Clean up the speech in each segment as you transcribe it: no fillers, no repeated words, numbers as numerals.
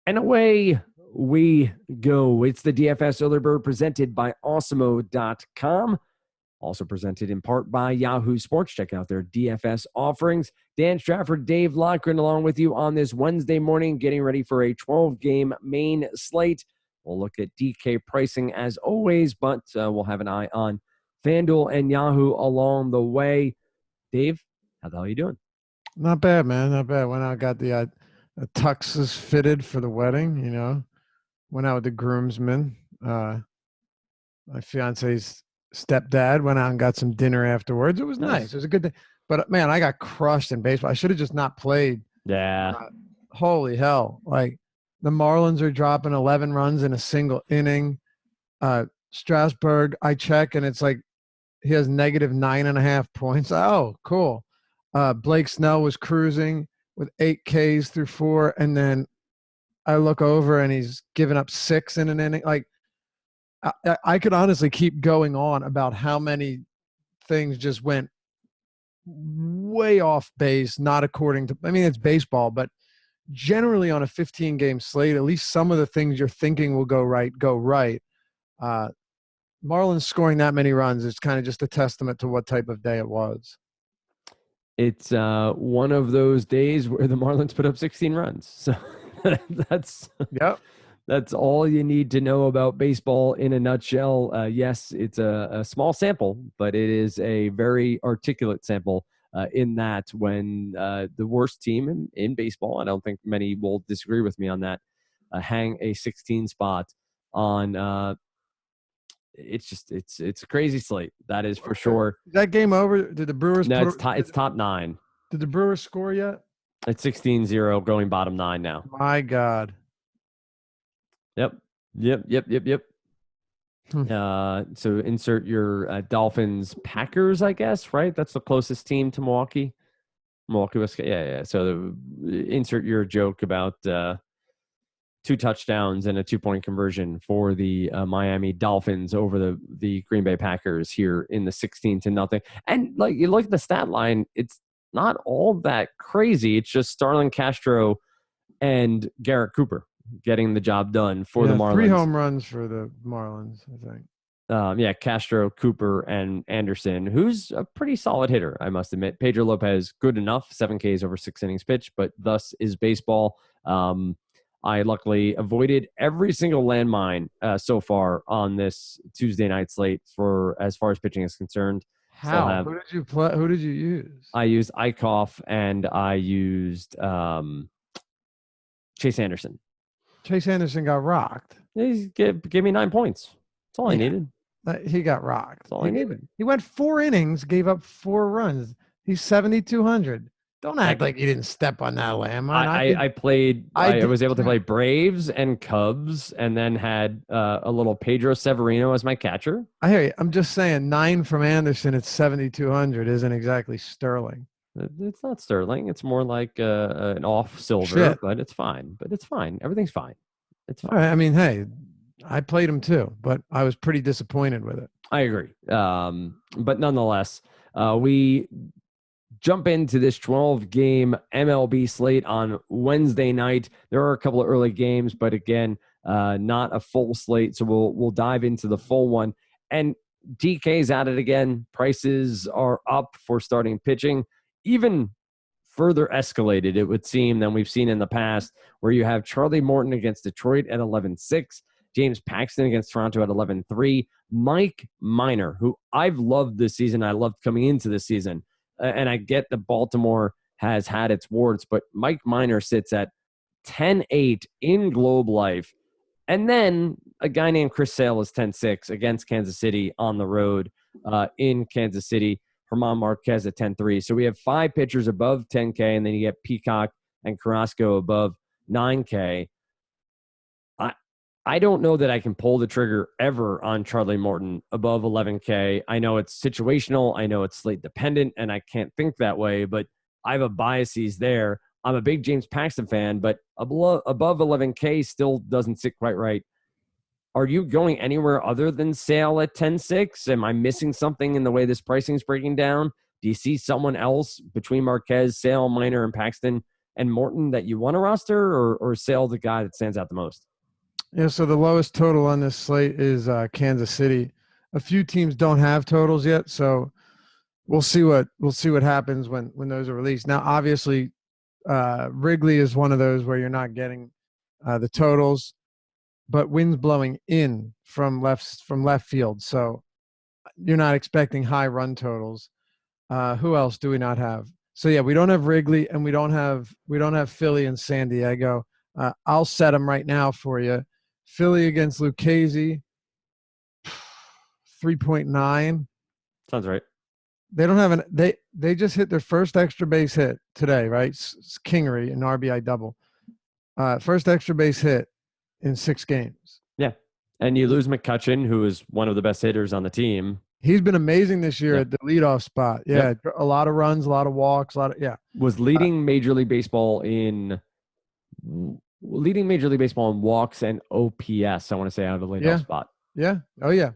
And away we go. It's the DFS Early Bird presented by Awesemo.com. Also presented in part by Yahoo Sports. Check out their DFS offerings. Dan Strafford, Dave Lockren along with you on this Wednesday morning, getting ready for a 12-game main slate. We'll look at DK pricing as always, but we'll have an eye on FanDuel and Yahoo along the way. Dave, how the hell are you doing? Not bad, man. Not bad. Went out, got the tuxes fitted for the wedding, Went out with the groomsmen. My fiance's stepdad went out and got some dinner afterwards. It was nice. It was a good day. But, man, I got crushed in baseball. I should have just not played. Yeah. Holy hell. Like, the Marlins are dropping 11 runs in a single inning. Strasburg, I check, and it's like he has negative 9.5 points. Oh, cool. Blake Snell was cruising with 8 Ks through 4, and then I look over and he's given up 6 in an inning. Like, I could honestly keep going on about how many things just went way off base, not according to – I mean, it's baseball, but generally on a 15-game slate, at least some of the things you're thinking will go right, go right. Marlins scoring that many runs is kind of just a testament to what type of day it was. It's one of those days where the Marlins put up 16 runs. So that's all you need to know about baseball in a nutshell. Yes, it's a small sample, but it is a very articulate sample in that when the worst team in baseball, I don't think many will disagree with me on that, hang a 16 spot on it's a crazy slate. That is for sure. Is that game over? Did the Brewers? No, it's top 9. Did the Brewers score yet? It's 16-0 going bottom 9 now. My God. Yep. So insert your Dolphins Packers, I guess, right? That's the closest team to Milwaukee. Yeah. So insert your joke about 2 touchdowns and a 2-point conversion for the Miami Dolphins over the Green Bay Packers here in the 16-0. And like you look at the stat line, it's not all that crazy. It's just Starlin Castro and Garrett Cooper getting the job done for the Marlins. 3 home runs for the Marlins, I think. Castro, Cooper, and Anderson, who's a pretty solid hitter, I must admit. Pedro Lopez, good enough, 7 Ks over 6 innings pitched, but thus is baseball. I luckily avoided every single landmine so far on this Tuesday night slate for as far as pitching is concerned. How? Who did you play? Who did you use? I used Eichhoff and I used Chase Anderson. Chase Anderson got rocked. He gave me 9 points. That's all I needed. He got rocked. That's all I needed. He went 4 innings, gave up 4 runs. He's 7,200. Don't act like you didn't step on that landmine. I was able to play Braves and Cubs and then had a little Pedro Severino as my catcher. I hear you. I'm just saying 9 from Anderson at 7,200 isn't exactly sterling. It's not sterling. It's more like an off silver, but it's fine. Everything's fine. It's fine. All right. I mean, hey, I played him too, but I was pretty disappointed with it. I agree. But nonetheless, we jump into this 12-game MLB slate on Wednesday night. There are a couple of early games, but again, not a full slate. So we'll dive into the full one. And DK's at it again. Prices are up for starting pitching, even further escalated, it would seem, than we've seen in the past, where you have Charlie Morton against Detroit at 11-6, James Paxton against Toronto at 11-3, Mike Minor, who I've loved this season. I loved coming into this season. And I get that Baltimore has had its warts, but Mike Minor sits at 10-8 in Globe Life. And then a guy named Chris Sale is 10-6 against Kansas City on the road in Kansas City. Herman Marquez at 10-3. So we have 5 pitchers above 10K, and then you get Peacock and Carrasco above 9K. I don't know that I can pull the trigger ever on Charlie Morton above 11K. I know it's situational. I know it's slate dependent, and I can't think that way, but I have a biases there. I'm a big James Paxton fan, but above 11K still doesn't sit quite right. Are you going anywhere other than Sale at 10-6? Am I missing something in the way this pricing is breaking down? Do you see someone else between Marquez, Sale, Minor, and Paxton and Morton that you want to roster, or sell the guy that stands out the most? Yeah, so the lowest total on this slate is Kansas City. A few teams don't have totals yet, so we'll see what happens when those are released. Now, obviously, Wrigley is one of those where you're not getting the totals, but wind's blowing in from left field, so you're not expecting high run totals. Who else do we not have? So yeah, we don't have Wrigley, and we don't have Philly and San Diego. I'll set them right now for you. Philly against Lucchesi, 3.9. Sounds right. They don't have they just hit their first extra base hit today, right? It's Kingery, an RBI double. First extra base hit in 6 games. Yeah. And you lose McCutchen, who is one of the best hitters on the team. He's been amazing this year Yep. at the leadoff spot. Yeah, Yep. a lot of runs, a lot of walks, Was leading Major League Baseball in walks and OPS. I want to say out of the leadoff spot. Yeah. Oh yeah.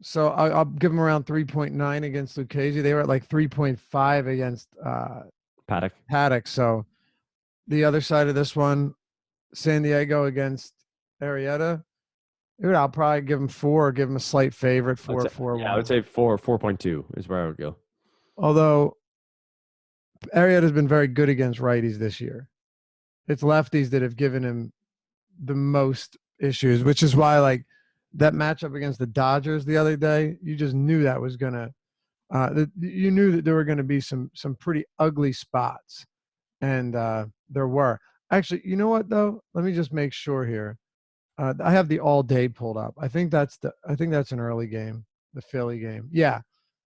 So I'll give him around 3.9 against Lucchesi. They were at like 3.5 against Paddock. So the other side of this one, San Diego against Arrieta. Dude, I'll probably give him 4, give him a slight favorite, 4.1. Yeah, I would say 4.2 is where I would go. Although Arrieta's been very good against righties this year. It's lefties that have given him the most issues, which is why, like, that matchup against the Dodgers the other day, you just knew that was gonna you knew that there were going to be some pretty ugly spots, and there were. Actually, you know what though? Let me just make sure here. I have the all day pulled up. I think that's an early game, the Philly game. Yeah,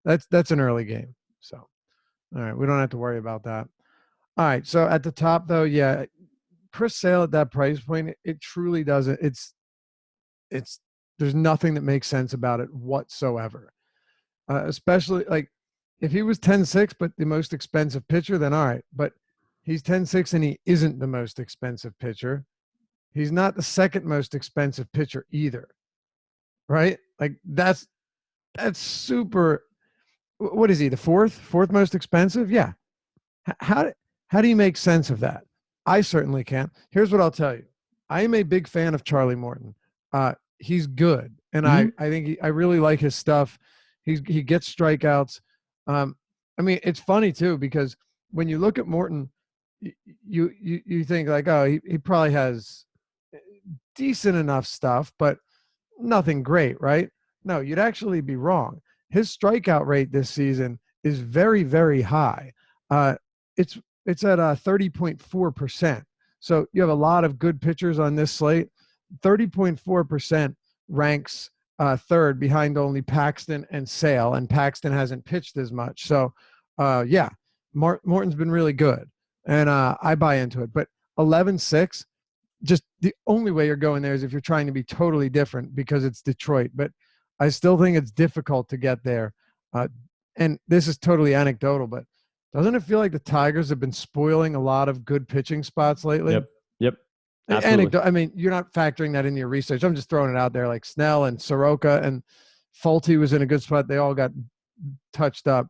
that's an early game. So, all right, we don't have to worry about that. All right, so at the top though, yeah, Chris Sale at that price point, it truly doesn't. It's there's nothing that makes sense about it whatsoever. Especially like if he was 10-6, but the most expensive pitcher, then all right. But he's 10-6 and he isn't the most expensive pitcher. He's not the second most expensive pitcher either, right? Like that's super. What is he? The fourth most expensive? Yeah. How do you make sense of that? I certainly can't. Here's what I'll tell you. I am a big fan of Charlie Morton. He's good, and I think I really like his stuff. He gets strikeouts. I mean, it's funny too because when you look at Morton, you think like, oh, he probably has decent enough stuff, but nothing great, right? No, you'd actually be wrong. His strikeout rate this season is very, very high. It's at 30.4%. So you have a lot of good pitchers on this slate. 30.4% ranks third behind only Paxton and Sale, and Paxton hasn't pitched as much. So, yeah, Morton's been really good, and I buy into it. But 11-6, just the only way you're going there is if you're trying to be totally different because it's Detroit. But I still think it's difficult to get there. And this is totally anecdotal, but doesn't it feel like the Tigers have been spoiling a lot of good pitching spots lately? Yep. Absolutely. I mean, you're not factoring that into your research. I'm just throwing it out there. Like Snell and Soroka and Fulte was in a good spot. They all got touched up.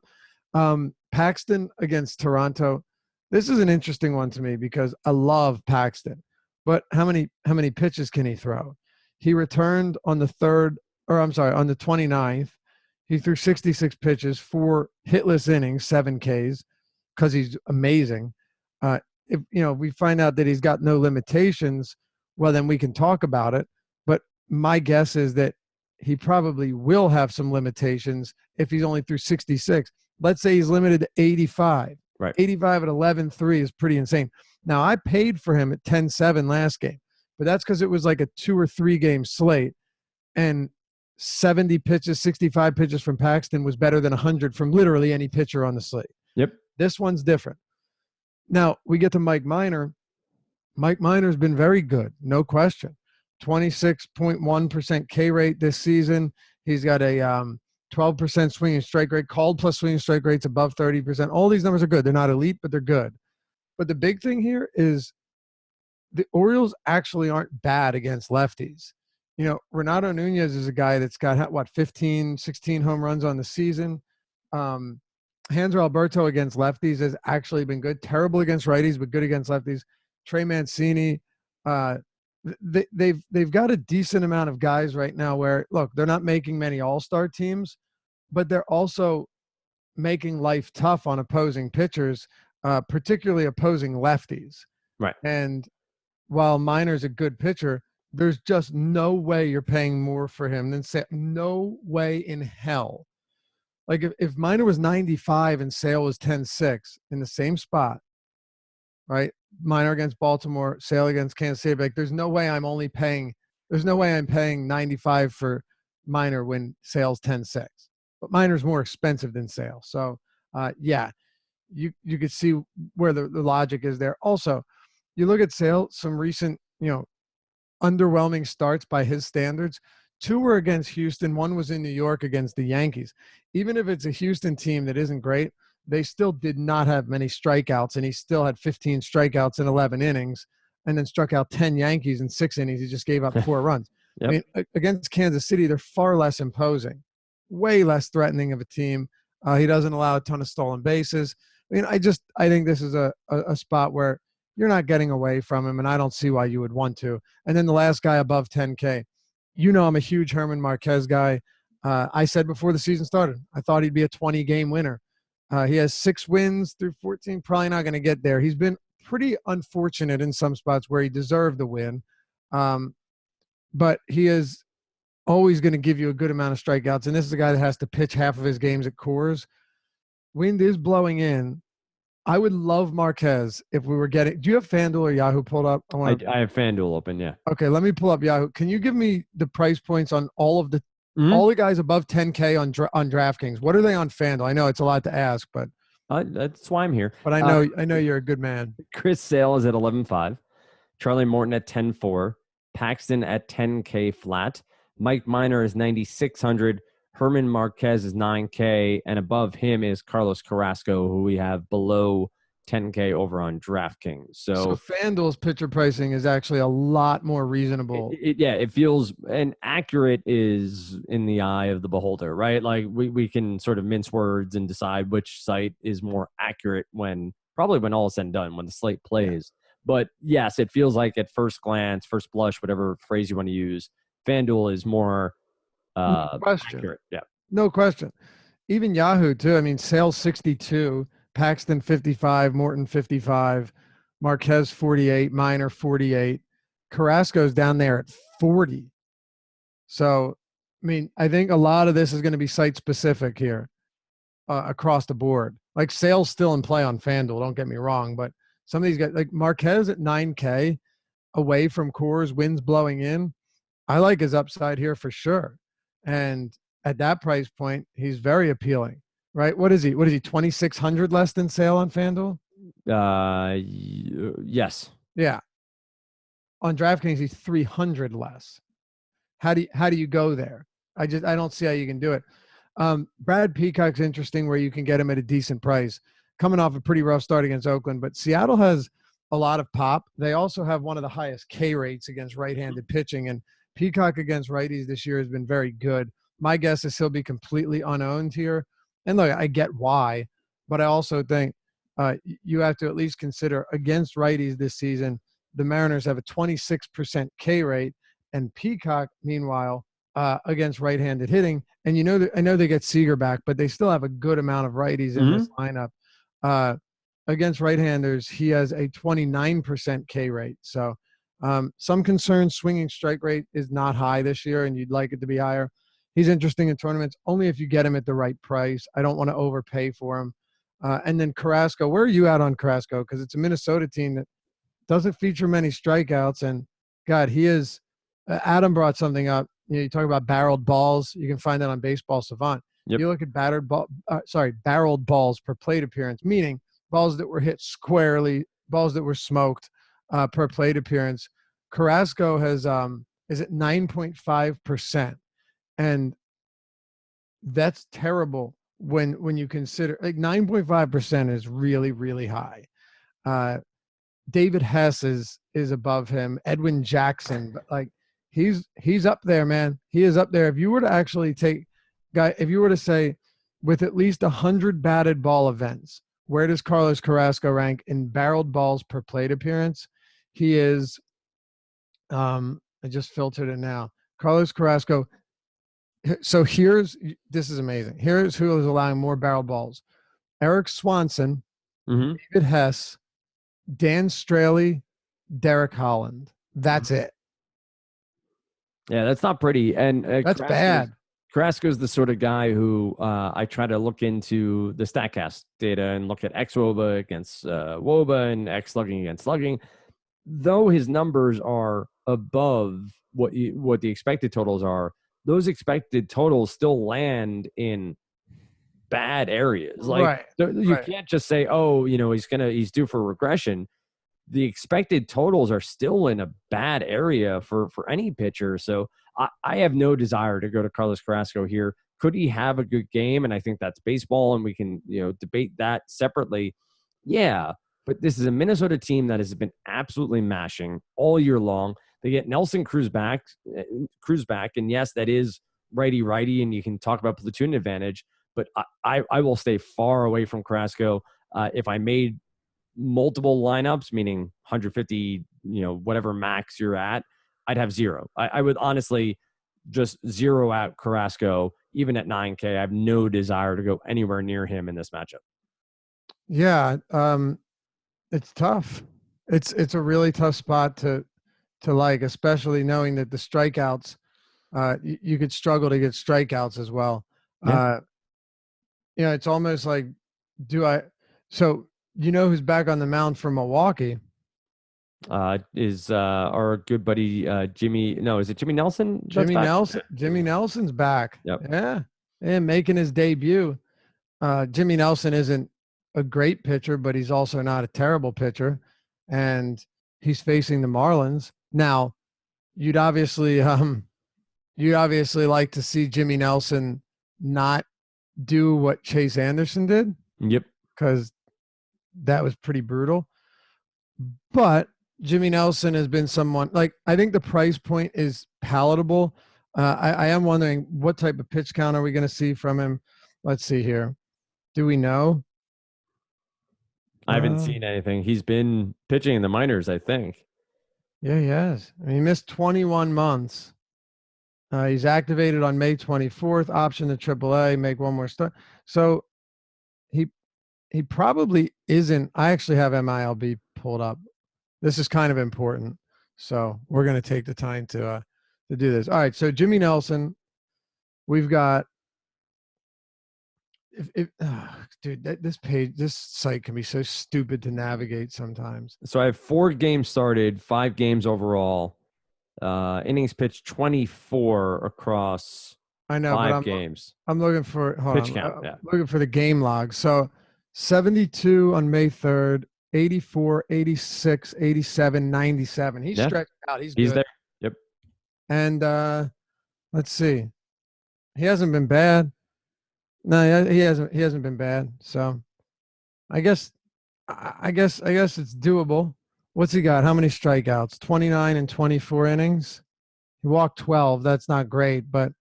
Paxton against Toronto. This is an interesting one to me because I love Paxton, but how many pitches can he throw? He returned on the 29th. He threw 66 pitches, 4 hitless innings, 7 Ks, because he's amazing. If we find out that he's got no limitations, well, then we can talk about it. But my guess is that he probably will have some limitations if he's only through 66. Let's say he's limited to 85. Right. 85 at 11-3 is pretty insane. Now, I paid for him at 10-7 last game, but that's because it was like a 2 or 3 game slate, and 70 pitches, 65 pitches from Paxton was better than 100 from literally any pitcher on the slate. Yep. This one's different. Now, we get to Mike Minor. Mike Minor's been very good, no question. 26.1% K rate this season. He's got a 12% swinging strike rate. Called plus swinging strike rate's above 30%. All these numbers are good. They're not elite, but they're good. But the big thing here is the Orioles actually aren't bad against lefties. Renato Nunez is a guy that's got, 15, 16 home runs on the season. Hanser Alberto against lefties has actually been good. Terrible against righties, but good against lefties. Trey Mancini. They've got a decent amount of guys right now where, look, they're not making many all-star teams, but they're also making life tough on opposing pitchers, particularly opposing lefties. Right. And while Minor's a good pitcher, there's just no way you're paying more for him than Sale. No way in hell. Like if Minor was 95 and Sale was 10-6 in the same spot, right? Minor against Baltimore, Sale against Kansas City. Like there's no way I'm paying 95 for Minor when Sale's 10-6. But Minor's more expensive than Sale. So yeah, you could see where the logic is there. Also, you look at Sale, some recent, underwhelming starts by his standards. 2 were against Houston. 1 was in New York against the Yankees. Even if it's a Houston team that isn't great, they still did not have many strikeouts, and he still had 15 strikeouts in 11 innings and then struck out 10 Yankees in 6 innings. He just gave up 4 runs. Yep. I mean, against Kansas City, they're far less imposing, way less threatening of a team. He doesn't allow a ton of stolen bases. I mean, I think this is a spot where you're not getting away from him, and I don't see why you would want to. And then the last guy above 10K, I'm a huge Herman Marquez guy. I said before the season started, I thought he'd be a 20-game winner. He has 6 wins through 14, probably not going to get there. He's been pretty unfortunate in some spots where he deserved the win. But he is always going to give you a good amount of strikeouts, and this is a guy that has to pitch half of his games at Coors. Wind is blowing in. I would love Marquez if we were getting – do you have FanDuel or Yahoo pulled up? I have FanDuel open, yeah. Okay, let me pull up Yahoo. Can you give me the price points on all of the all the guys above 10K on DraftKings? What are they on FanDuel? I know it's a lot to ask, but that's why I'm here. But I know you're a good man. Chris Sale is at 11.5. Charlie Morton at 10.4. Paxton at 10K flat. Mike Minor is 9,600. Herman Marquez is 9K, and above him is Carlos Carrasco, who we have below 10K over on DraftKings. So FanDuel's pitcher pricing is actually a lot more reasonable. It feels, and accurate is in the eye of the beholder, right? Like we can sort of mince words and decide which site is more accurate when all is said and done, when the slate plays. Yeah. But yes, it feels like at first glance, first blush, whatever phrase you want to use, FanDuel is more accurate. Yeah. No question. Even Yahoo too. I mean, Sale 62, Paxton 55, Morton 55, Marquez 48, Minor 48. Carrasco's down there at 40. So, I mean, I think a lot of this is going to be site specific here across the board. Like Sale's still in play on FanDuel, don't get me wrong, but some of these guys, like Marquez at 9K away from Coors, winds blowing in. I like his upside here for sure. And at that price point, he's very appealing, right? What is he? 2,600 less than Sale on FanDuel? Yes. Yeah. On DraftKings, he's 300 less. How do you go there? I don't see how you can do it. Brad Peacock's interesting where you can get him at a decent price, coming off a pretty rough start against Oakland, but Seattle has a lot of pop. They also have one of the highest K rates against right-handed pitching, and Peacock against righties this year has been very good. My guess is he'll be completely unowned here. And look, I get why, but I also think you have to at least consider against righties this season, the Mariners have a 26% K rate, and Peacock, meanwhile, against right-handed hitting. And I know they get Seager back, but they still have a good amount of righties in this lineup. Against right-handers, he has a 29% K rate. So some concern swinging strike rate is not high this year, and you'd like it to be higher. He's interesting in tournaments only if you get him at the right price. I don't want to overpay for him. And then Carrasco, where are you at on Carrasco? Because it's a Minnesota team that doesn't feature many strikeouts. And, God, he is Adam brought something up. You talk about barreled balls. You can find that on Baseball Savant. Yep. You look at barreled balls per plate appearance, meaning balls that were hit squarely, balls that were smoked per plate appearance. Carrasco is at 9.5%. And that's terrible when you consider, like, 9.5% is really, really high. David Hess is above him. Edwin Jackson, but like he's up there, man. He is up there. If you were to actually if you were to say with at least 100 batted ball events. Where does Carlos Carrasco rank in barreled balls per plate appearance? He is, I just filtered it now. Carlos Carrasco. So this is amazing. Here's who is allowing more barrel balls: Eric Swanson, David Hess, Dan Straley, Derek Holland. That's it. Yeah, that's not pretty. And that's bad. Carrasco's the sort of guy who I try to look into the StatCast data and look at xWOBA against WOBA and X slugging against slugging. Though his numbers are above what the expected totals are, those expected totals still land in bad areas. Like you can't just say, oh, he's due for regression. The expected totals are still in a bad area for any pitcher. So I have no desire to go to Carlos Carrasco here. Could he have a good game? And I think that's baseball, and we can debate that separately. Yeah, but this is a Minnesota team that has been absolutely mashing all year long. They get Nelson Cruz back, and yes, that is righty, and you can talk about platoon advantage. But I will stay far away from Carrasco. If I made multiple lineups, meaning 150, whatever max you're at, I'd have zero. I would honestly just zero out Carrasco, even at 9K. I have no desire to go anywhere near him in this matchup. Yeah, it's tough. It's a really tough spot to like, especially knowing that the strikeouts, you could struggle to get strikeouts as well. Yeah. It's almost like, who's back on the mound for Milwaukee? Is our good buddy Jimmy? No, is it Jimmy Nelson? Jimmy Nelson. Jimmy Nelson's back. Yep. Yeah, and making his debut. Jimmy Nelson isn't a great pitcher, but he's also not a terrible pitcher, and he's facing the Marlins. Now, you'd obviously like to see Jimmy Nelson not do what Chase Anderson did. Yep. Because that was pretty brutal. But Jimmy Nelson has been someone, like, I think the price point is palatable. I am wondering what type of pitch count are we going to see from him? Let's see here. Do we know? I haven't seen anything. He's been pitching in the minors, I think. Yeah, he has. I mean, he missed 21 months. He's activated on May 24th, option to AAA, make one more start. So he probably isn't. I actually have MILB pulled up. This is kind of important. So we're going to take the time to do this. All right. So Jimmy Nelson, we've got, this site can be so stupid to navigate sometimes. So I have 4 games started, 5 games overall. Innings pitched 24 across 5 games. I'm looking for pitch count. Looking for the game log. So 72 on May 3rd, 84, 86, 87, 97. He's stretched out. He's good. There. Yep. And let's see. He hasn't been bad. No, he hasn't been bad. So I guess it's doable. What's he got? How many strikeouts? 29 and 24 innings. He walked 12. That's not great, but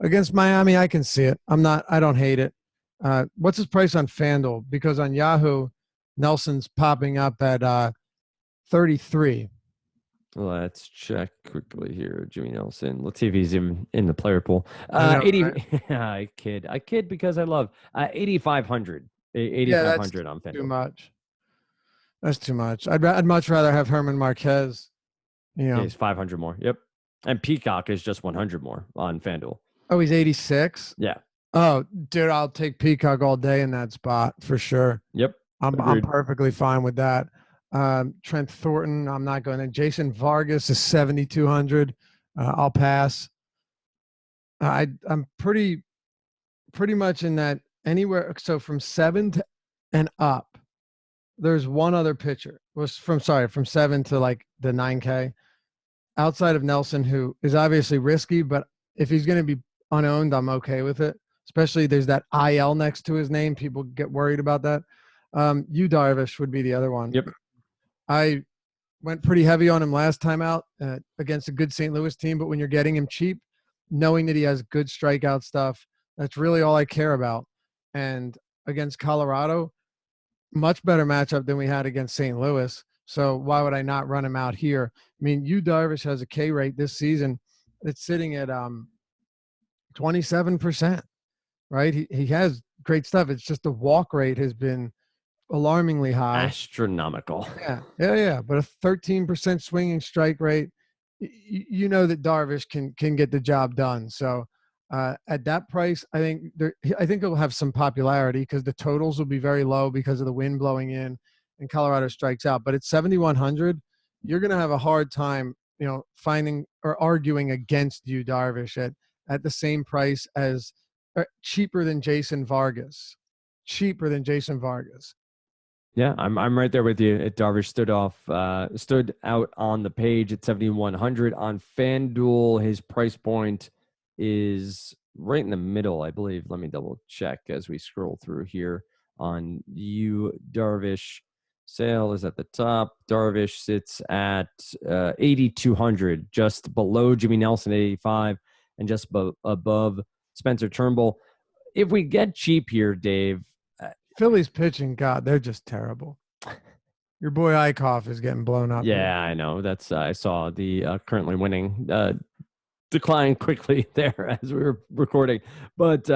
against Miami, I can see it. I don't hate it. What's his price on FanDuel? Because on Yahoo, Nelson's popping up at 33. Let's check quickly here. Jimmy Nelson. Let's see if he's in the player pool. 80. Right? I kid because I love 8,500. 8,500 on FanDuel. Too much. That's too much. I'd much rather have Herman Marquez. He's 500 more. Yep. And Peacock is just 100 more on FanDuel. Oh, he's 86. Yeah. Oh, dude, I'll take Peacock all day in that spot for sure. Yep. I'm perfectly fine with that. Trent Thornton, I'm not going to. Jason Vargas is 7,200. I'll pass. I'm pretty much in that anywhere. So from 7 and up, there's one other pitcher. From 7 to like the 9K outside of Nelson, who is obviously risky, but if he's going to be unowned, I'm okay with it. Especially there's that IL next to his name. People get worried about that. Darvish would be the other one. Yep. I went pretty heavy on him last time out against a good St. Louis team, but when you're getting him cheap, knowing that he has good strikeout stuff, that's really all I care about. and against Colorado, much better matchup than we had against St. Louis. So why would I not run him out here? I mean, Darvish has a K rate this season that's sitting at 27%, right? He has great stuff. It's just the walk rate has been alarmingly high. Astronomical. Yeah. But a 13% swinging strike rate, you know that Darvish can get the job done. So at that price, I think it'll have some popularity because the totals will be very low because of the wind blowing in and Colorado strikes out. But at 7,100, you're going to have a hard time, finding or arguing against Darvish at the same price as cheaper than Jason Vargas. Yeah, I'm right there with you. Darvish stood out on the page at 7,100 on FanDuel. His price point is right in the middle, I believe. Let me double check as we scroll through here. On Darvish, sale is at the top. Darvish sits at 8,200, just below Jimmy Nelson at 85, and just above Spencer Turnbull. If we get cheap here, Dave. Philly's pitching, God, they're just terrible. Your boy Eichhoff is getting blown up. Yeah, here. I know. That's I saw the currently winning decline quickly there as we were recording. But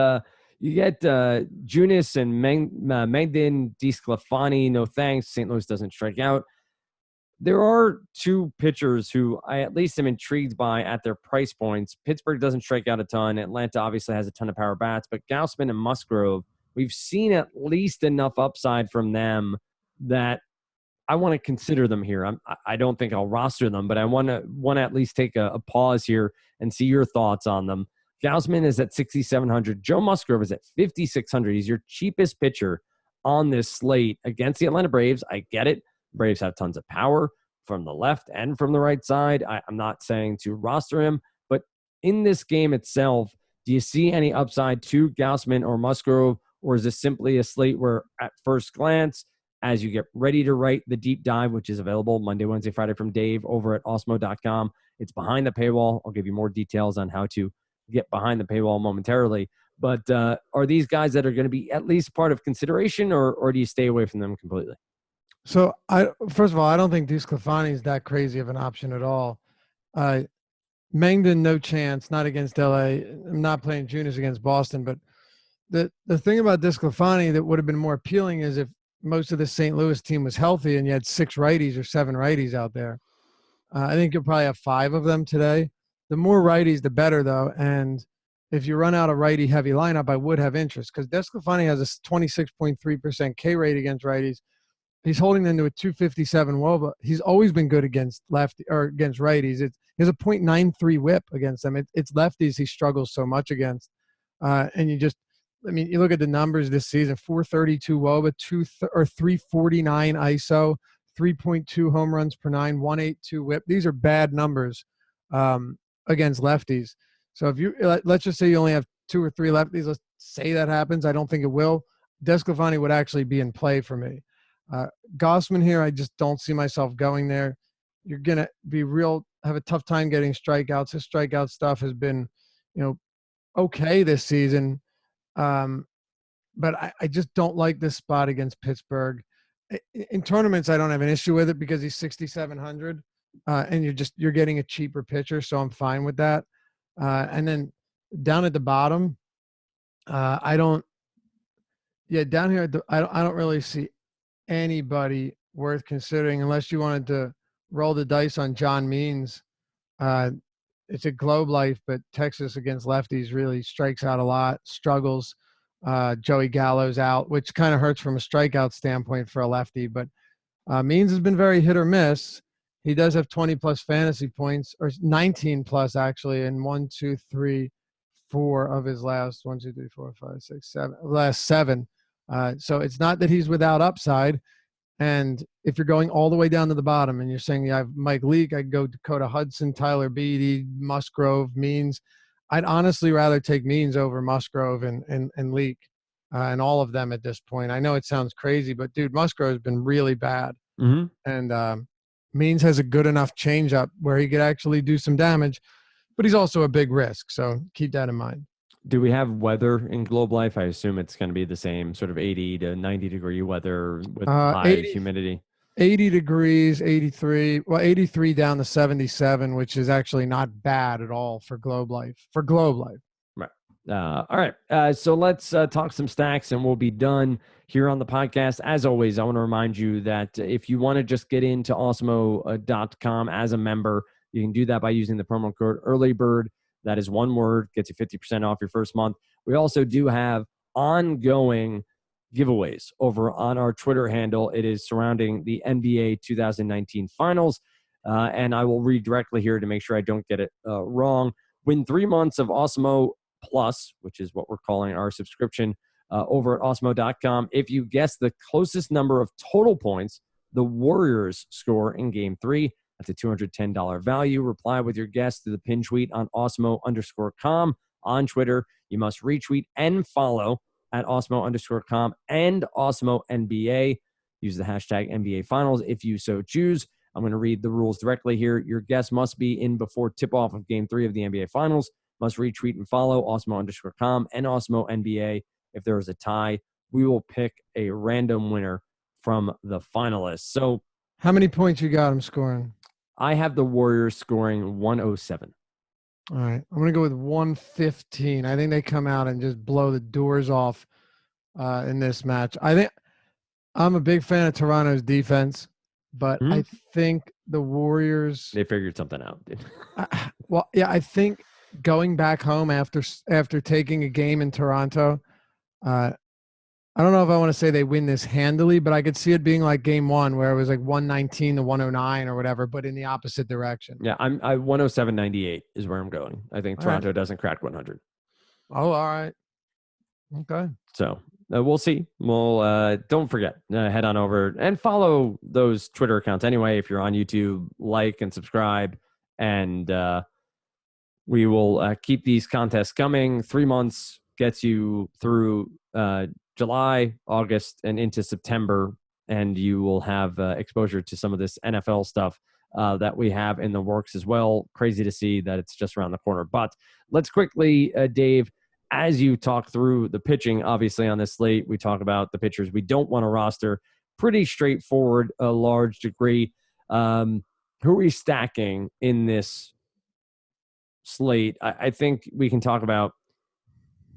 you get Junis and Magdin DeSclafani. No thanks. St. Louis doesn't strike out. There are two pitchers who I at least am intrigued by at their price points. Pittsburgh doesn't strike out a ton. Atlanta obviously has a ton of power bats, but Gausman and Musgrove, we've seen at least enough upside from them that I want to consider them here. I don't think I'll roster them, but I want to at least take a pause here and see your thoughts on them. Gausman is at 6,700. Joe Musgrove is at 5,600. He's your cheapest pitcher on this slate against the Atlanta Braves. I get it. Braves have tons of power from the left and from the right side. I'm not saying to roster him, but in this game itself, do you see any upside to Gausman or Musgrove? Or is this simply a slate where at first glance, as you get ready to write the deep dive, which is available Monday, Wednesday, Friday from Dave over at Osmo.com, it's behind the paywall. I'll give you more details on how to get behind the paywall momentarily. But are these guys that are going to be at least part of consideration, or do you stay away from them completely? So, first of all, I don't think DeSclafani is that crazy of an option at all. Mangden, no chance, not against LA. I'm not playing Junis against Boston, but the thing about DeSclafani that would have been more appealing is if most of the St. Louis team was healthy and you had 6 righties or 7 righties out there. I think you'll probably have 5 of them today. The more righties, the better, though. And if you run out a righty-heavy lineup, I would have interest because DeSclafani has a 26.3% K rate against righties. He's holding them to a 257 WOBA. He's always been good against against righties. He has a .93 WHIP against them. It's lefties he struggles so much against. And you look at the numbers this season: 432 WOBA, 349 ISO, 3.2 home runs per 9, 182 WHIP. These are bad numbers against lefties. So if let's just say you only have 2 or 3 lefties, let's say that happens. I don't think it will. DeSclafani would actually be in play for me. Gausman here, I just don't see myself going there. You're gonna have a tough time getting strikeouts. His strikeout stuff has been, okay this season. But I just don't like this spot against Pittsburgh. In tournaments, I don't have an issue with it because he's 6,700, and you're getting a cheaper pitcher, so I'm fine with that. And then down at the bottom, down here I don't really see anybody worth considering unless you wanted to roll the dice on John Means. It's a Globe Life, but Texas against lefties really strikes out a lot, struggles. Joey Gallo's out, which kind of hurts from a strikeout standpoint for a lefty. But Means has been very hit or miss. He does have 20-plus fantasy points, or 19-plus actually, in 1, 2, 3, 4 of his last 1, 2, 3, 4, 5, 6, 7 last 7. So it's not that he's without upside. And if you're going all the way down to the bottom and you're saying, I have Mike Leake, I'd go Dakota Hudson, Tyler Beatty, Musgrove, Means. I'd honestly rather take Means over Musgrove and Leake and all of them at this point. I know it sounds crazy, but, dude, Musgrove has been really bad. Mm-hmm. And Means has a good enough changeup where he could actually do some damage, but he's also a big risk. So keep that in mind. Do we have weather in Globe Life? I assume it's going to be the same sort of 80 to 90 degree weather with high 80, humidity. 80 degrees, 83. Well, 83 down to 77, which is actually not bad at all for Globe Life. Right. All right. So let's talk some stacks and we'll be done here on the podcast. As always, I want to remind you that if you want to just get into Awesemo.com as a member, you can do that by using the promo code EARLYBIRD. That is one word, gets you 50% off your first month. We also do have ongoing giveaways over on our Twitter handle. It is surrounding the NBA 2019 finals. And I will read directly here to make sure I don't get it wrong. Win 3 months of Awesemo Plus, which is what we're calling our subscription over at Awesemo.com. If you guess the closest number of total points the Warriors score in Game 3, that's a $210 value. Reply with your guess to the pin tweet on Awesemo_com on Twitter. You must retweet and follow at Awesemo_com and Awesemo NBA. Use the hashtag NBA Finals if you so choose. I'm going to read the rules directly here. Your guess must be in before tip-off of Game 3 of the NBA Finals. Must retweet and follow Awesemo_com and Awesemo NBA. If there is a tie, we will pick a random winner from the finalists. So, how many points you got him scoring? I have the Warriors scoring 107. All right. I'm going to go with 115. I think they come out and just blow the doors off in this match. I think I'm a big fan of Toronto's defense, but I think the Warriors, they figured something out. Well, yeah, I think going back home after taking a game in Toronto, I don't know if I want to say they win this handily, but I could see it being like Game 1 where it was like 119 to 109 or whatever, but in the opposite direction. Yeah, I 107.98 is where I'm going. I think Toronto doesn't crack 100. Oh, all right. Okay. So we'll see. We'll don't forget, head on over and follow those Twitter accounts anyway. If you're on YouTube, like and subscribe, and we will keep these contests coming. 3 months gets you through July, August, and into September, and you will have exposure to some of this NFL stuff that we have in the works as well. Crazy to see that it's just around the corner. But let's quickly, Dave, as you talk through the pitching, obviously on this slate, we talk about the pitchers we don't want to roster. Pretty straightforward, a large degree. Who are we stacking in this slate? I think we can talk about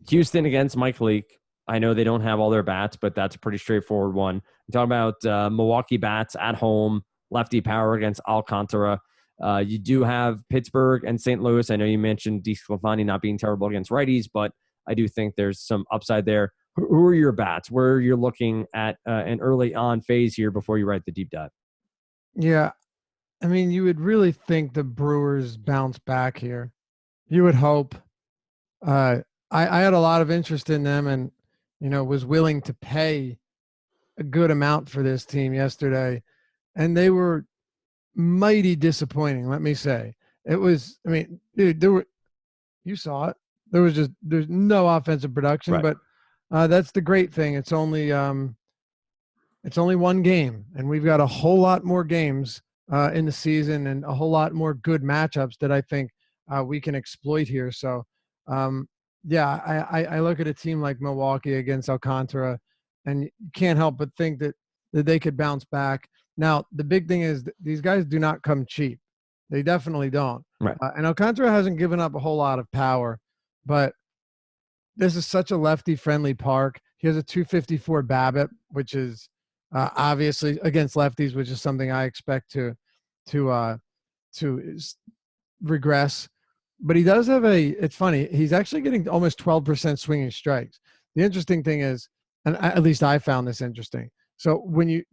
Houston against Mike Leake. I know they don't have all their bats, but that's a pretty straightforward one. We talk about Milwaukee bats at home, lefty power against Alcantara. You do have Pittsburgh and St. Louis. I know you mentioned DeSclafani not being terrible against righties, but I do think there's some upside there. Who are your bats? Where you're looking at an early on phase here before you write the deep dive? Yeah, I mean, you would really think the Brewers bounce back here. You would hope. I had a lot of interest in them and, was willing to pay a good amount for this team yesterday. And they were mighty disappointing, let me say. It was, I mean, dude, you saw it. There's no offensive production, right. But that's the great thing. It's only one game, and we've got a whole lot more games in the season and a whole lot more good matchups that I think we can exploit here. So, yeah, I look at a team like Milwaukee against Alcantara, and you can't help but think that they could bounce back. Now, the big thing is these guys do not come cheap. They definitely don't. Right. And Alcantara hasn't given up a whole lot of power, but this is such a lefty-friendly park. He has a 254 BABIP, which is obviously against lefties, which is something I expect to regress. But he does have it's funny, he's actually getting almost 12% swinging strikes. The interesting thing is, and at least I found this interesting. So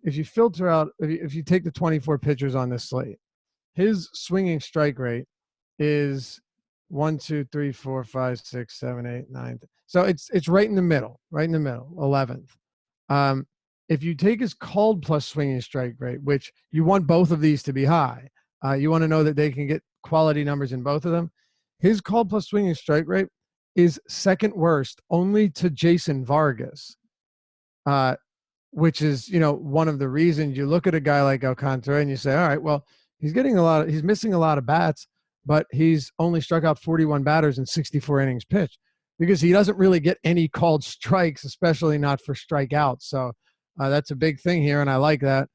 if you filter out, if you take the 24 pitchers on this slate, his swinging strike rate is 1, 2, 3, 4, 5, 6, 7, 8, 9. So it's right in the middle, 11th. If you take his called plus swinging strike rate, which you want both of these to be high, you want to know that they can get quality numbers in both of them. His called plus swinging strike rate is second worst only to Jason Vargas, which is, one of the reasons you look at a guy like Alcantara and you say, all right, well, he's missing a lot of bats, but he's only struck out 41 batters in 64 innings pitched. because he doesn't really get any called strikes, especially not for strikeouts. So that's a big thing here, and I like that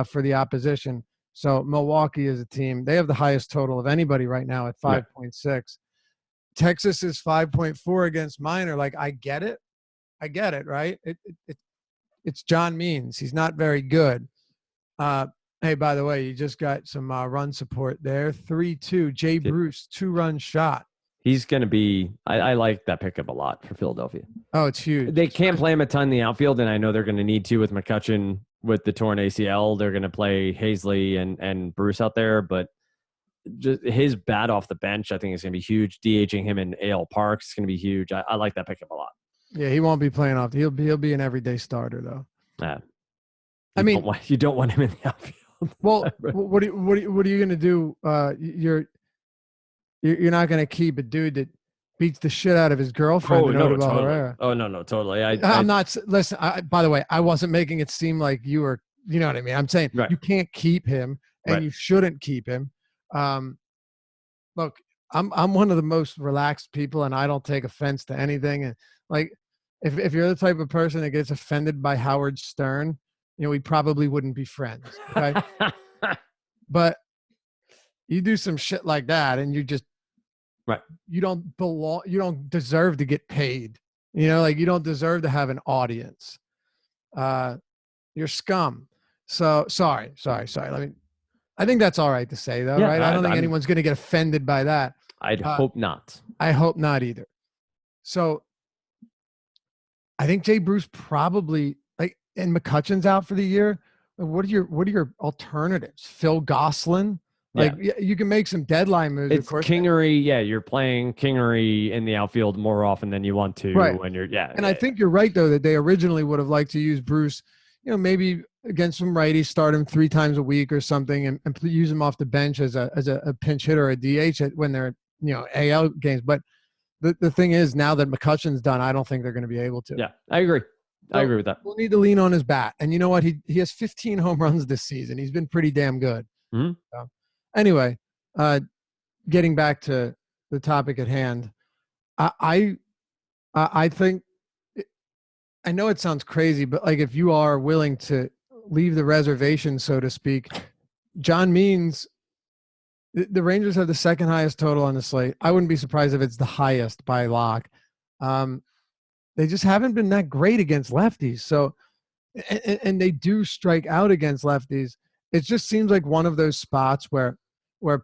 for the opposition. So Milwaukee is a team. They have the highest total of anybody right now at 5.6. Texas is 5.4 against Minor. Like, I get it, right? It's John Means. He's not very good. Hey, by the way, you just got some run support there. 3-2. Jay Bruce, 2-run shot. He's going to be – I like that pickup a lot for Philadelphia. Oh, it's huge. They can't play him a ton in the outfield, and I know they're going to need to with McCutchen with the torn ACL. They're going to play Hazley and Bruce out there, but – just his bat off the bench, I think is going to be huge. DHing him in AL Parks is going to be huge. I like that pickup a lot. Yeah, he won't be playing off. He'll be an everyday starter though. Yeah, you don't want him in the outfield. Well, what are you going to do? You're not going to keep a dude that beats the shit out of his girlfriend. Totally. Oh no, totally. I'm not. Listen. By the way, I wasn't making it seem like you were. You know what I mean? I'm saying you can't keep him, and you shouldn't keep him. Look, I'm one of the most relaxed people, and I don't take offense to anything. And like, if you're the type of person that gets offended by Howard Stern, we probably wouldn't be friends. Okay? But you do some shit like that, and you just you don't belong. You don't deserve to get paid. Like, you don't deserve to have an audience. You're scum. So sorry. I think that's all right to say, though, right? I don't think anyone's going to get offended by that. I'd hope not. I hope not either. So I think Jay Bruce probably, and McCutchen's out for the year. What are your alternatives? Phil Gosselin? You can make some deadline moves. It's of course. Kingery. Yeah, you're playing Kingery in the outfield more often than you want to. Right. When you're I think you're right, though, that they originally would have liked to use Bruce, maybe against some righties, start him 3 times a week or something, and use him off the bench as a pinch hitter or a DH when they're AL games. But the thing is, now that McCutchen's done, I don't think they're going to be able to. Yeah, I agree. I agree with that. We'll need to lean on his bat, and you know what? He has 15 home runs this season. He's been pretty damn good. Mm-hmm. So, anyway, getting back to the topic at hand, I think. I know it sounds crazy, but if you are willing to leave the reservation, so to speak, John Means, the Rangers have the second highest total on the slate. I wouldn't be surprised if it's the highest by lock. They just haven't been that great against lefties. So, and they do strike out against lefties. It just seems like one of those spots where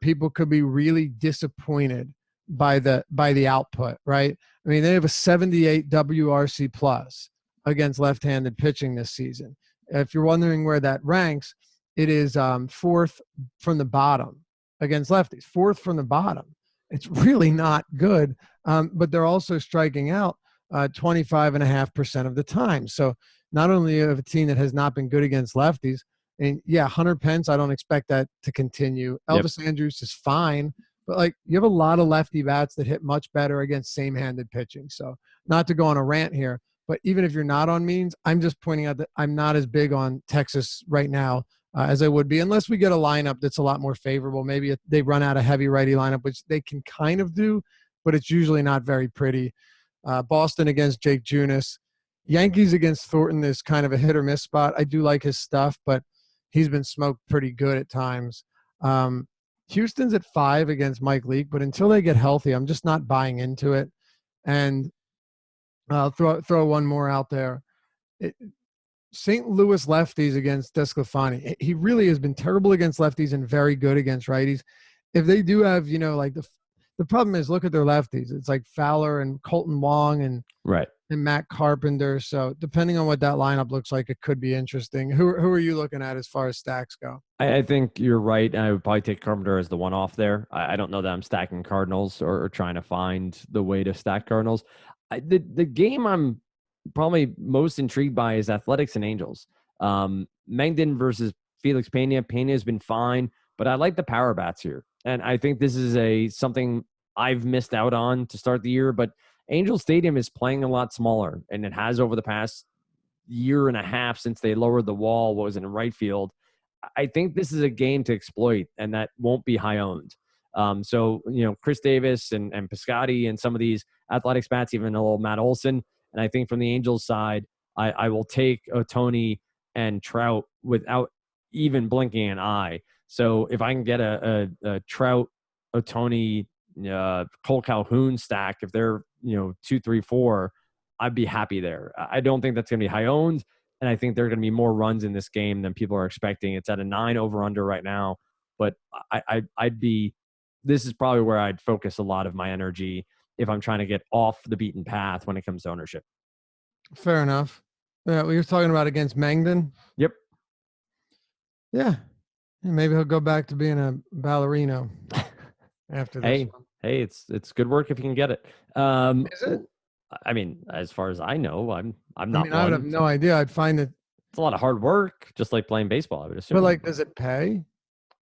people could be really disappointed by the output, right? I mean, they have a 78 WRC plus against left-handed pitching this season. If you're wondering where that ranks, it is 4th from the bottom against lefties. 4th from the bottom. It's really not good, but they're also striking out 25.5% of the time. So not only have a team that has not been good against lefties, and Hunter Pence, I don't expect that to continue. Elvis Andrus is fine, but you have a lot of lefty bats that hit much better against same-handed pitching. So not to go on a rant here, but even if you're not on Means, I'm just pointing out that I'm not as big on Texas right now as I would be, unless we get a lineup that's a lot more favorable. Maybe they run out a heavy righty lineup, which they can kind of do, but it's usually not very pretty. Boston against Jake Junis. Yankees against Thornton is kind of a hit or miss spot. I do like his stuff, but he's been smoked pretty good at times. Houston's at 5 against Mike Leake, but until they get healthy, I'm just not buying into it. And I'll throw one more out there. St. Louis lefties against DeSclafani. He really has been terrible against lefties and very good against righties. If they do have, the problem is, look at their lefties. It's like Fowler and Colton Wong and Matt Carpenter. So depending on what that lineup looks like, it could be interesting. Who are you looking at as far as stacks go? I think you're right. I would probably take Carpenter as the one off there. I don't know that I'm stacking Cardinals or trying to find the way to stack Cardinals. The game I'm probably most intrigued by is Athletics and Angels. Mengden versus Felix Pena. Pena has been fine, but I like the power bats here. And I think this is something I've missed out on to start the year, but Angel Stadium is playing a lot smaller, and it has over the past year and a half since they lowered the wall, what was in right field. I think this is a game to exploit, and that won't be high owned. So, Chris Davis and Piscotty and some of these athletic bats, even a little Matt Olson. And I think from the Angels side, I will take Ohtani and Trout without even blinking an eye. So if I can get a Trout, Ohtani, Cole Calhoun stack, if they're 2, 3, 4, I'd be happy there. I don't think that's going to be high owned, and I think there are going to be more runs in this game than people are expecting. It's at a 9 over under right now, but I'd be. This is probably where I'd focus a lot of my energy if I'm trying to get off the beaten path when it comes to ownership. Fair enough. Yeah, we were talking about against Mangden. Yep. Yeah. Maybe he'll go back to being a ballerino after this one. Hey, it's good work if you can get it. Is it? I mean, as far as I know, I'm not. I mean, I would have no idea. I'd find it. It's a lot of hard work, just like playing baseball, I would assume. But does it pay?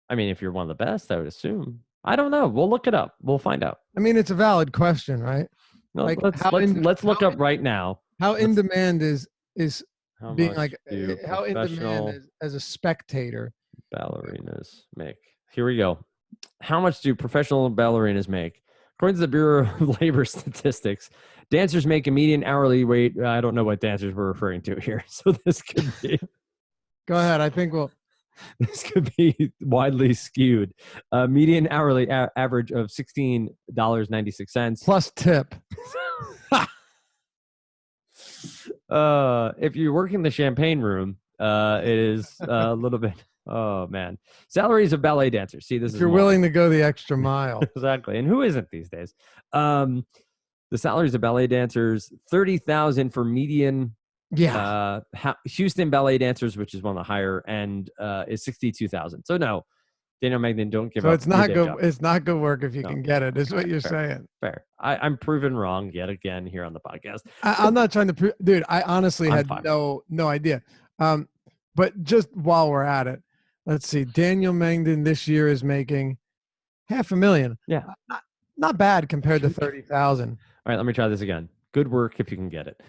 I mean, if you're one of the best, I would assume. I don't know. We'll look it up. We'll find out. I mean, it's a valid question, right? No, let's look up right now. How in demand is being how in demand is as a spectator? Ballerinas make. Here we go. How much do professional ballerinas make? According to the Bureau of Labor Statistics, dancers make a median hourly rate. I don't know what dancers we're referring to here, so this could be. Go ahead. I think this could be widely skewed. Median hourly average of $16.96 plus tip. If you work in the champagne room, it is a little bit. Oh man, salaries of ballet dancers. See, this if you're willing to go the extra mile. Exactly, and who isn't these days? The salaries of ballet dancers: $30,000 for median. Yeah. Houston ballet dancers, which is one of the higher end, is $62,000. So no, Daniel Mangden, don't give up. So it's not good. It's not good work if you can get it. Is what you're saying. Fair. I'm proven wrong yet again here on the podcast. I'm not trying to prove, dude. I honestly had no idea. But just while we're at it, let's see. Daniel Mangden this year is making $500,000. Yeah, not bad compared to 30,000. All right, let me try this again. Good work if you can get it.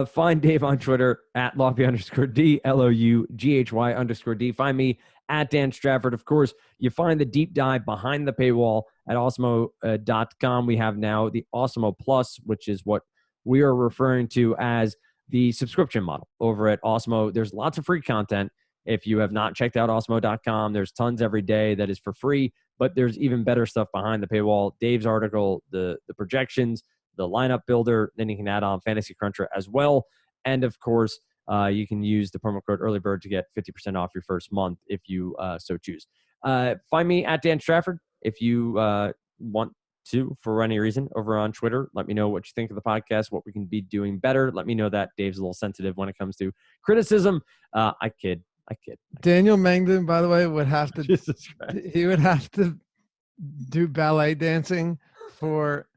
Find Dave on Twitter at Loughy_D, LOUGHY_D. Find me at Dan Strafford. Of course, you find the deep dive behind the paywall at Awesemo.com. We have now the Awesemo Plus, which is what we are referring to as the subscription model over at Awesemo. There's lots of free content. If you have not checked out Awesemo.com, there's tons every day that is for free, but there's even better stuff behind the paywall. Dave's article, the projections, the lineup builder, then you can add on Fantasy Cruncher as well. And of course, you can use the promo code EARLYBIRD to get 50% off your first month if you so choose. Find me at Dan Strafford if you want to, for any reason, over on Twitter. Let me know what you think of the podcast, what we can be doing better. Let me know that Dave's a little sensitive when it comes to criticism. I kid. Daniel Mangden, by the way, would have to. Jesus Christ. He would have to do ballet dancing for.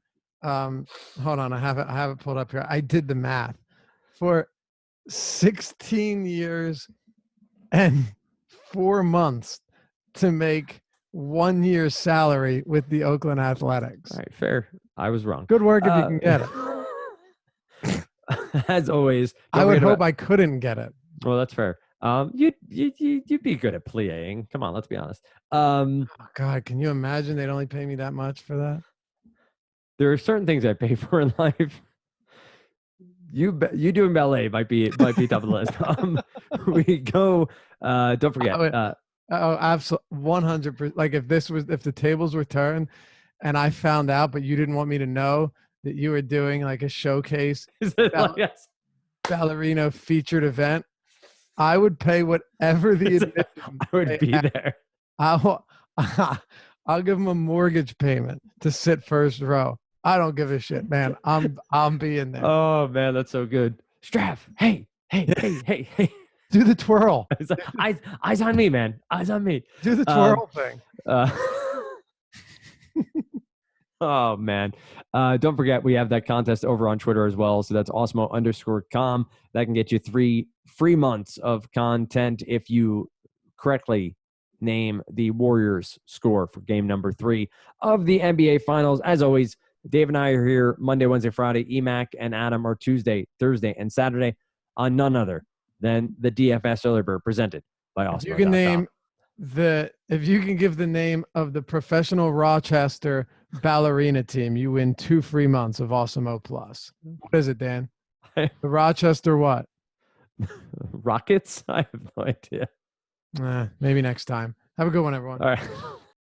Hold on, I have it pulled up here. I did the math for 16 years and 4 months to make 1 year's salary with the Oakland Athletics. All right, fair. I was wrong. Good work if you can get it. As always, I would hope I couldn't get it. Well, that's fair. You'd be good at playing. Come on, let's be honest. Oh God, can you imagine they'd only pay me that much for that? There are certain things I pay for in life. You doing ballet might be top of the list. We go. Don't forget. Absolutely, 100%. Like if the tables were turned, and I found out, but you didn't want me to know that you were doing like a showcase ballerino featured event, I would pay whatever the admission. I would be there. I'll give them a mortgage payment to sit first row. I don't give a shit, man. I'm being there. Oh man, that's so good. Straff, hey. Do the twirl. Eyes on me, man. Eyes on me. Do the twirl thing. Oh man. Don't forget we have that contest over on Twitter as well. So that's Awesemo_com. That can get you 3 free months of content if you correctly name the Warriors score for game number 3 of the NBA Finals. As always, Dave and I are here Monday, Wednesday, Friday. EMAC and Adam are Tuesday, Thursday, and Saturday on none other than the DFS Early Bird presented by Awesemo.com. You can name If you can give the name of the professional Rochester ballerina team, you win 2 free months of Awesemo Plus. What is it, Dan? The Rochester what? Rockets? I have no idea. Maybe next time. Have a good one, everyone. All right.